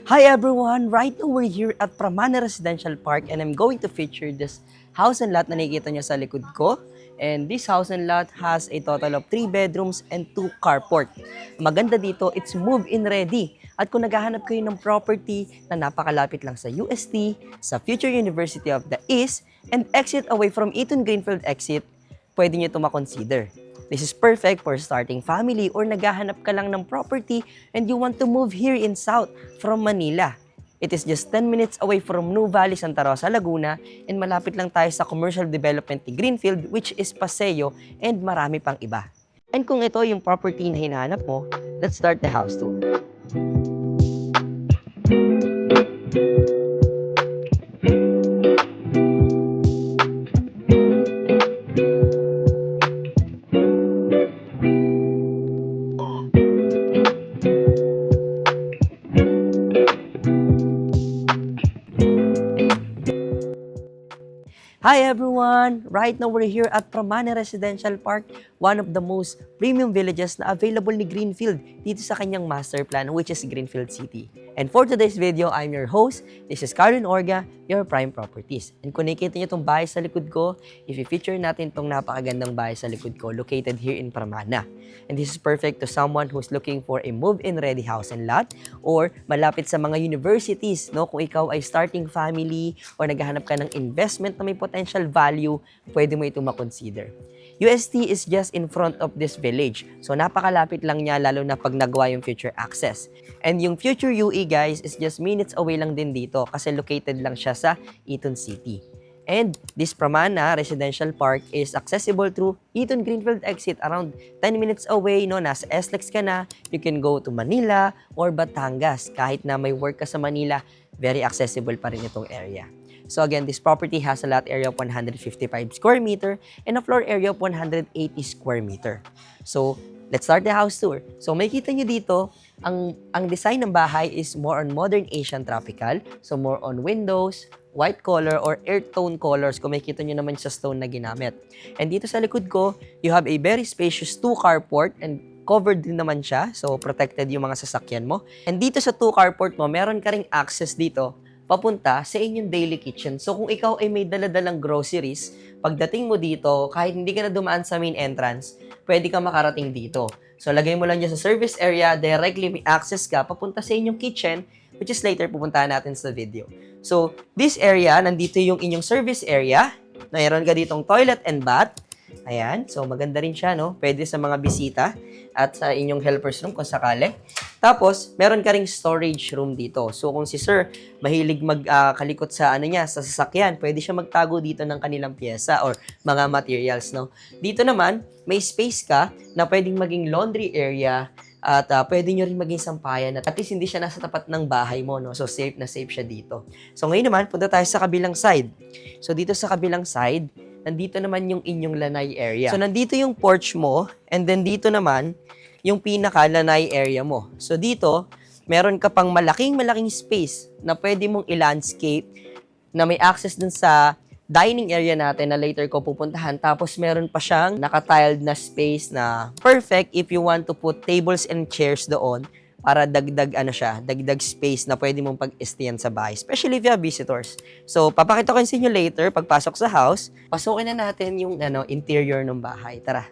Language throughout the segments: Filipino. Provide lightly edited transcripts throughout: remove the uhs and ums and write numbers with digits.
Hi everyone! Right now we're here at Pramana Residential Park and I'm going to feature this house and lot na nakikita nyo sa likod ko. And this house and lot has a total of 3 bedrooms and 2 carport. Maganda dito, it's move-in ready. At kung naghahanap kayo ng property na napakalapit lang sa UST, sa Future University of the East, and exit away from Eton Greenfield exit, pwede nyo ito makonsider. This is perfect for starting family or naghahanap ka lang ng property and you want to move here in South from Manila. It is just 10 minutes away from New Valley, Santa Rosa, Laguna, and malapit lang tayo sa commercial development ni Greenfield, which is Paseo, and marami pang iba. And kung ito yung property na hinahanap mo, let's start the house tour. Hi everyone! Right now we're here at Pramana Residential Park, one of the most premium villages na available ni Greenfield dito sa kanyang master plan, which is Greenfield City. And for today's video, I'm your host. This is Karen Orga, your Prime Properties. And kung nakikita nyo itong bahay sa likod ko, i-feature natin itong napakagandang bahay sa likod ko located here in Pramana. And this is perfect to someone who's looking for a move-in ready house and lot or malapit sa mga universities, no? Kung ikaw ay starting family or naghahanap ka ng investment na may potential value, pwede mo itong makonsider. UST is just in front of this village. So napakalapit lang niya lalo na pag nagawa yung future access. And yung future UE guys is just minutes away lang din dito kasi located lang siya sa Eton City. And this Pramana Residential Park is accessible through Eton Greenfield exit around 10 minutes away. No? Nasa SLEX ka na, you can go to Manila or Batangas. Kahit na may work ka sa Manila, very accessible pa rin itong area. So again, this property has a lot area of 155 square meter and a floor area of 180 square meter. So let's start the house tour. So makikita nyo dito, ang design ng bahay is more on modern Asian tropical. So more on windows, white color or earth tone colors kung makikita nyo naman sa stone na ginamit. And dito sa likod ko, you have a very spacious 2 carport and covered din naman siya. So protected yung mga sasakyan mo. And dito sa 2 carport mo, meron ka ring access dito papunta sa inyong daily kitchen. So kung ikaw ay may daladalang groceries, pagdating mo dito, kahit hindi ka na dumaan sa main entrance, pwede ka makarating dito. So lagay mo lang dyan sa service area, directly may access ka papunta sa inyong kitchen, which is later pupuntahan natin sa video. So this area, nandito yung inyong service area. Mayroon ka ditong toilet and bath. Ayan, so maganda rin siya, no? Pwede sa mga bisita at sa inyong helper's room kung sakali. Tapos, meron ka ring storage room dito. So, kung si sir mahilig magkalikot sa sa sasakyan, pwede siya magtago dito ng kanilang pyesa or mga materials, no? Dito naman, may space ka na pwedeng maging laundry area at pwede nyo rin maging sampayan at least hindi siya nasa tapat ng bahay mo, no? So, safe na safe siya dito. So, ngayon naman, punta tayo sa kabilang side. So, dito sa kabilang side, nandito naman yung inyong lanay area. So, nandito yung porch mo, and then dito naman, yung pinaka-lanay area mo. So, dito, meron ka pang malaking space na pwede mong i-landscape na may access dun sa dining area natin na later ko pupuntahan. Tapos, meron pa siyang naka-tiled na space na perfect if you want to put tables and chairs doon para dagdag dagdag space na pwede mong pag-estayan sa bahay, especially if you have visitors. So, papakita ko sa inyo later pagpasok sa house. Pasukin na natin yung interior ng bahay. Tara.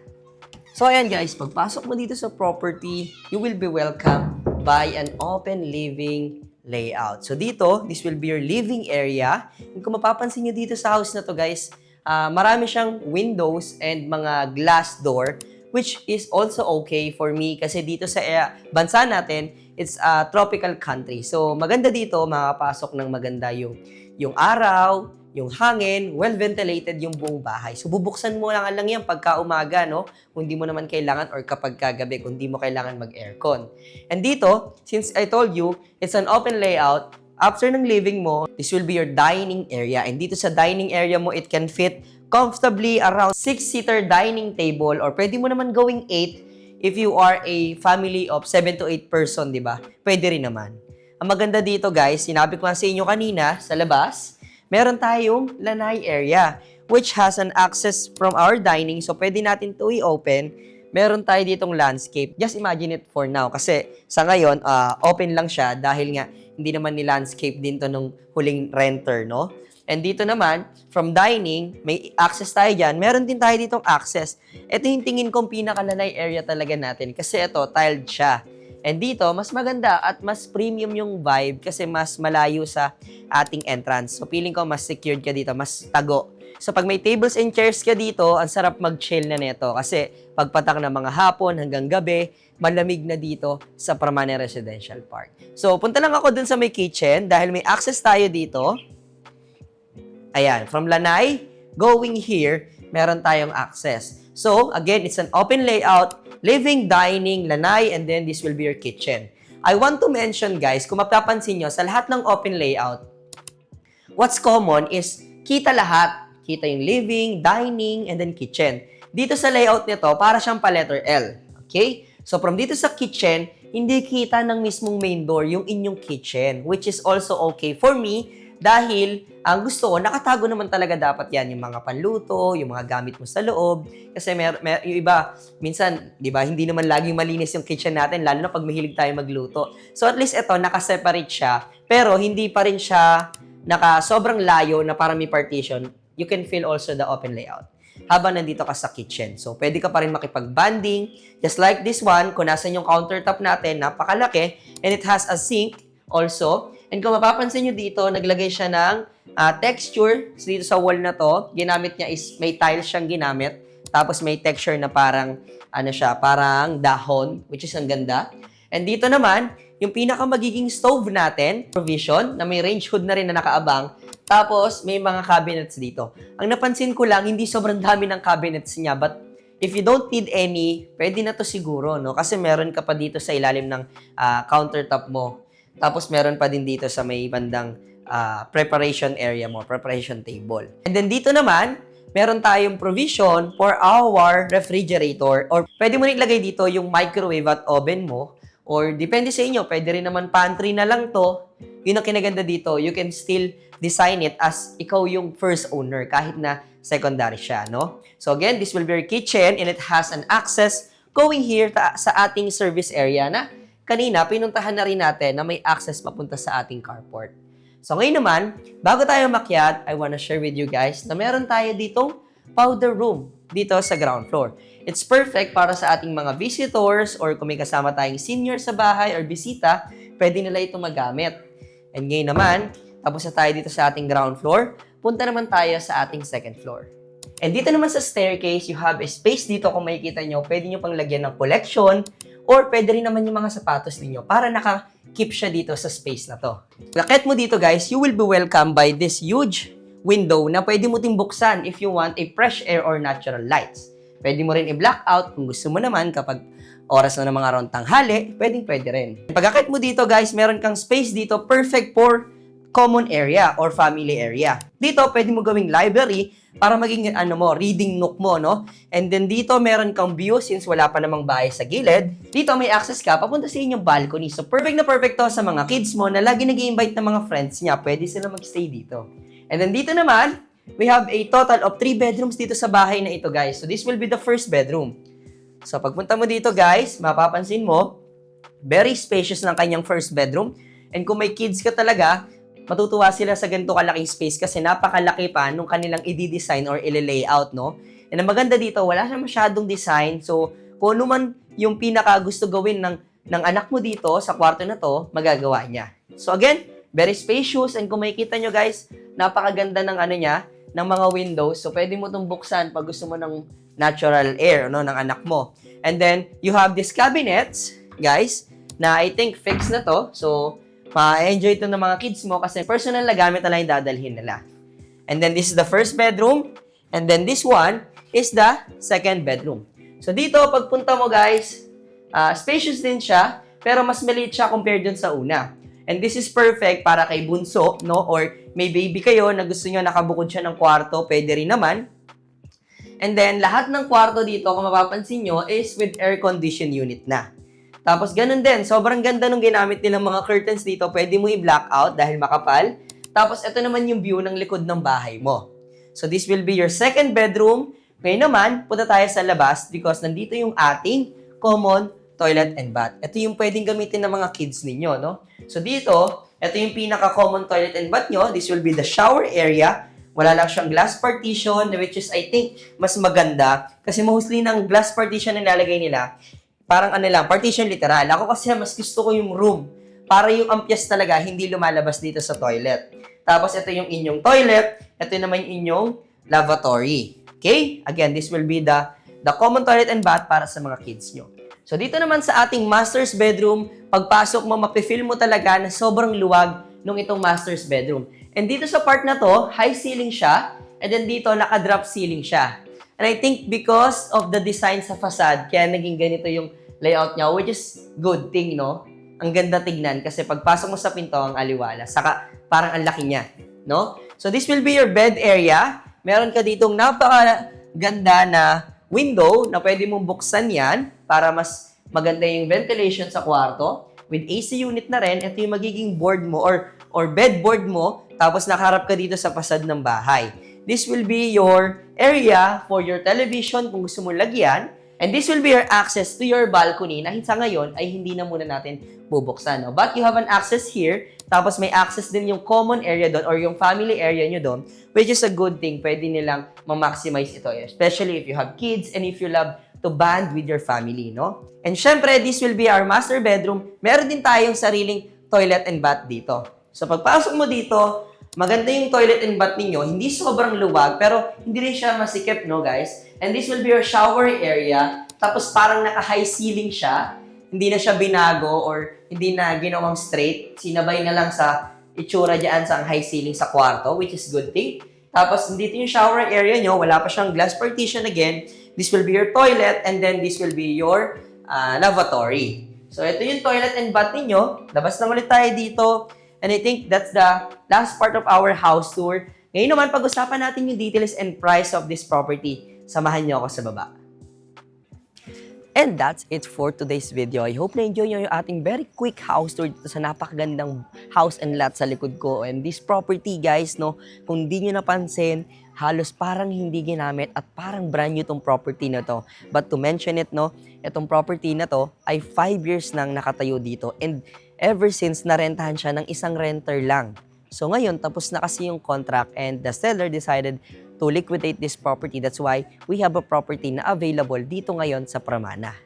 So, ayan guys, pagpasok mo dito sa property, you will be welcomed by an open living layout. So, dito, this will be your living area. And kung mapapansin nyo dito sa house na to guys, marami siyang windows and mga glass door, which is also okay for me kasi dito sa bansa natin, it's a tropical country. So, maganda dito, makapasok ng maganda yung araw, yung hangin, well-ventilated yung buong bahay. So, bubuksan mo lang yan pagka umaga, no? Kung di mo naman kailangan or kapag kagabi, kung di mo kailangan mag-aircon. And dito, since I told you, it's an open layout, after ng living mo, this will be your dining area. And dito sa dining area mo, it can fit comfortably around 6-seater dining table or pwede mo naman going 8 if you are a family of 7 to 8 person, di ba? Pwede rin naman. Ang maganda dito guys, sinabi ko nga sa inyo kanina, sa labas, meron tayong lanay area which has an access from our dining. So, pwede natin to i-open meron tayo ditong landscape. Just imagine it for now. Kasi sa ngayon, open lang siya dahil nga hindi naman ni landscape din to nung huling renter, no? And dito naman, from dining, may access tayo dyan. Meron din tayo ditong access. Ito yung tingin kong pinakalanay area talaga natin kasi ito, tiled siya. And dito, mas maganda at mas premium yung vibe kasi mas malayo sa ating entrance. So, feeling ko mas secured ka dito, mas tago. So, pag may tables and chairs ka dito, ang sarap mag-chill na neto kasi pagpatak ng mga hapon hanggang gabi, malamig na dito sa Pramane Residential Park. So, punta lang ako dun sa may kitchen dahil may access tayo dito. Ayan, from Lanai, going here, meron tayong access. So, again, it's an open layout, living, dining, Lanai, and then this will be your kitchen. I want to mention, guys, kung mapapansin nyo, sa lahat ng open layout, what's common is kita lahat. Kita yung living, dining, and then kitchen. Dito sa layout nito, para siyang pa letter L. Okay? So, from dito sa kitchen, hindi kita ng mismong main door yung inyong kitchen, which is also okay for me dahil ang gusto ko, nakatago naman talaga dapat yan, yung mga panluto, yung mga gamit mo sa loob. Kasi yung iba, minsan, di ba, hindi naman laging malinis yung kitchen natin, lalo na pag mahilig tayo magluto. So at least ito, nakaseparate siya, pero hindi pa rin siya sobrang layo na para may partition. You can feel also the open layout habang nandito ka sa kitchen. So, pwede ka pa rin makipag-bonding. Just like this one, kung nasan yung countertop natin, napakalaki, and it has a sink also. And kung mapapansin nyo dito, naglagay siya ng texture dito sa wall na to. Ginamit niya is may tiles siyang ginamit. Tapos may texture na parang, parang dahon, which is ang ganda. And dito naman, yung pinaka magiging stove natin, provision, na may range hood na rin na nakaabang. Tapos, may mga cabinets dito. Ang napansin ko lang, hindi sobrang dami ng cabinets niya, but if you don't need any, pwede na to siguro, no? Kasi meron ka pa dito sa ilalim ng countertop mo. Tapos meron pa din dito sa may bandang preparation area mo, preparation table. And then dito naman, meron tayong provision for our refrigerator or pwede mo rin ilagay dito yung microwave at oven mo or depende sa inyo, pwede rin naman pantry na lang to. Yun ang kinaganda dito, you can still design it as ikaw yung first owner kahit na secondary siya, no? So again, this will be your kitchen and it has an access going here sa ating service area na kanina, pinuntahan na rin natin na may access papunta sa ating carport. So ngayon naman, bago tayo makyat, I wanna share with you guys na meron tayo ditong powder room dito sa ground floor. It's perfect para sa ating mga visitors or kung may kasama tayong senior sa bahay or bisita, pwede nila ito magamit. And ngayon naman, tapos na tayo dito sa ating ground floor, punta naman tayo sa ating second floor. And dito naman sa staircase, you have a space dito kung makikita nyo, pwede nyo pang lagyan ng collection or pwede rin naman yung mga sapatos ninyo para naka-keep siya dito sa space na to. Lakit mo dito guys, you will be welcomed by this huge window na pwede mo ting buksan if you want a fresh air or natural lights. Pwede mo rin i-black out kung gusto mo naman kapag oras na ng mga around tanghali, pwede rin. Pagkakit mo dito guys, meron kang space dito perfect for common area or family area. Dito, pwede mo gawing library para maging reading nook mo, no? And then dito, meron kang view since wala pa namang bahay sa gilid. Dito, may access ka papunta sa inyong balcony. So, perfect na perfect to sa mga kids mo na lagi nag-i-invite ng mga friends niya. Pwede sila mag-stay dito. And then dito naman, we have a total of 3 bedrooms dito sa bahay na ito, guys. So, this will be the first bedroom. So, pagpunta mo dito, guys, mapapansin mo, very spacious ng kanyang first bedroom. And kung may kids ka talaga, matutuwa sila sa ganito kalaking space kasi napakalaki pa nung kanilang i-design or i-layout, no? And ang maganda dito, wala siya masyadong design. So, kung ano man yung pinaka gusto gawin ng anak mo dito sa kwarto na to, magagawa niya. So, again, very spacious. And kung makikita nyo, guys, napakaganda ng ng mga windows. So, pwede mo itong buksan pag gusto mo ng natural air, no, ng anak mo. And then, you have these cabinets, guys, na I think fixed na to. So, ma-enjoy ito ng mga kids mo kasi personal na gamit na lang yung dadalhin nila. And then, this is the first bedroom. And then, this one is the second bedroom. So, dito, pagpunta mo, guys, spacious din siya, pero mas maliit siya compared dun sa una. And this is perfect para kay bunso, no? Or may baby kayo na gusto nyo nakabukod siya ng kwarto, pwede rin naman. And then, lahat ng kwarto dito, kung mapapansin nyo, is with air condition unit na. Tapos, ganun din. Sobrang ganda nung ginamit nilang mga curtains dito. Pwede mo i-black out dahil makapal. Tapos, ito naman yung view ng likod ng bahay mo. So, this will be your second bedroom. Ngayon naman, punta tayo sa labas because nandito yung ating common toilet and bath. Ito yung pwedeng gamitin ng mga kids ninyo, no? So dito, ito yung pinaka-common toilet and bath nyo. This will be the shower area. Wala lang siyang glass partition, which is, I think, mas maganda. Kasi mostly ng glass partition na nilalagay nila, parang ano lang, partition literal. Ako kasi mas gusto ko yung room. Para yung ampias talaga, hindi lumalabas dito sa toilet. Tapos ito yung inyong toilet. Ito naman yung inyong lavatory. Okay? Again, this will be the common toilet and bath para sa mga kids nyo. So dito naman sa ating master's bedroom, pagpasok mo, mapifeel mo talaga na sobrang luwag nung itong master's bedroom. And dito sa part na to, high ceiling siya. And then dito, naka-drop ceiling siya. And I think because of the design sa facade, kaya naging ganito yung layout niya, which is good thing, no? Ang ganda tignan kasi pagpasok mo sa pinto, ang aliwala. Saka parang ang laki niya, no? So this will be your bed area. Meron ka ditong napakaganda na window na pwede mong buksan yan para mas maganda yung ventilation sa kwarto. With AC unit na rin, ito yung magiging board mo or bed board mo, tapos nakaharap ka dito sa fasad ng bahay. This will be your area for your television kung gusto mo lagyan. And this will be your access to your balcony na sa ngayon ay hindi na muna natin bubuksan. No? But you have an access here, tapos may access din yung common area doon or yung family area nyo doon, which is a good thing. Pwede nilang ma-maximize ito, especially if you have kids and if you love to bond with your family, no? And syempre, this will be our master bedroom. Meron din tayong sariling toilet and bath dito. So pagpasok mo dito, maganda yung toilet and bath ninyo. Hindi sobrang luwag, pero hindi rin siya masikip, no guys? And this will be your shower area. Tapos parang naka-high ceiling siya. Hindi na siya binago or hindi na ginawang straight. Sinabay na lang sa itsura dyan sa high ceiling sa kwarto, which is good thing. Tapos dito yung shower area nyo. Wala pa siyang glass partition again. This will be your toilet and then this will be your lavatory. So ito yung toilet and bath ninyo. Labas na ulit tayo dito. And I think that's the last part of our house tour. Ngayon naman, pag-usapan natin yung details and price of this property. Samahan niyo ako sa baba. And that's it for today's video. I hope na-enjoy nyo yung ating very quick house tour dito sa napakagandang house and lot sa likod ko. And this property, guys, no, kung di nyo napansin, halos parang hindi ginamit at parang brand new tong property na to. But to mention it, no, itong property na to ay 5 years nang nakatayo dito. And ever since, narentahan siya ng isang renter lang. So ngayon, tapos na kasi yung contract and the seller decided to liquidate this property. That's why we have a property na available dito ngayon sa Pramana.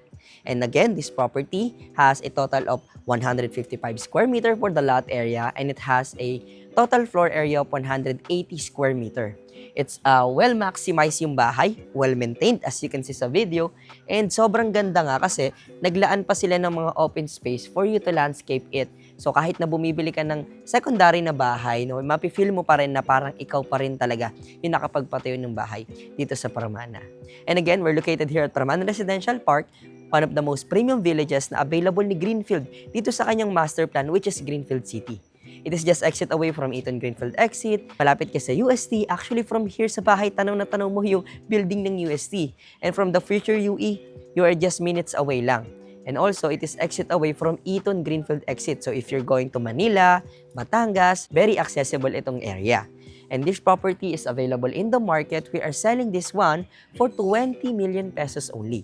And again, this property has a total of 155 square meter for the lot area and it has a total floor area of 180 square meter. It's well maximized yung bahay, well maintained as you can see sa video, and sobrang ganda nga kasi naglaan pa sila ng mga open space for you to landscape it. So kahit na bumibili ka ng secondary na bahay, no, mapifeel mo pa rin na parang ikaw pa rin talaga yung nakapagpatayo ng bahay dito sa Pramana. And again, we're located here at Pramana Residential Park, one of the most premium villages na available ni Greenfield dito sa kanyang master plan, which is Greenfield City. It is just exit away from Eton Greenfield exit. Malapit ka sa UST. Actually, from here sa bahay, tanong na tanong mo yung building ng UST. And from the future UE, you are just minutes away lang. And also, it is exit away from Eton Greenfield exit. So if you're going to Manila, Batangas, very accessible itong area. And this property is available in the market. We are selling this one for 20 million pesos only.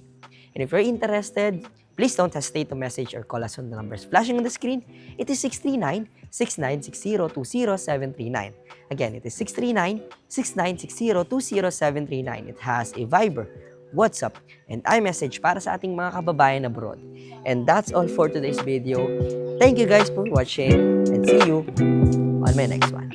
And if you're interested, please don't hesitate to message or call us on the numbers flashing on the screen. It is 639-6960-20739. Again, it is 639-6960-20739. It has a Viber, WhatsApp, and iMessage para sa ating mga kababayan abroad. And that's all for today's video. Thank you guys for watching and see you on my next one.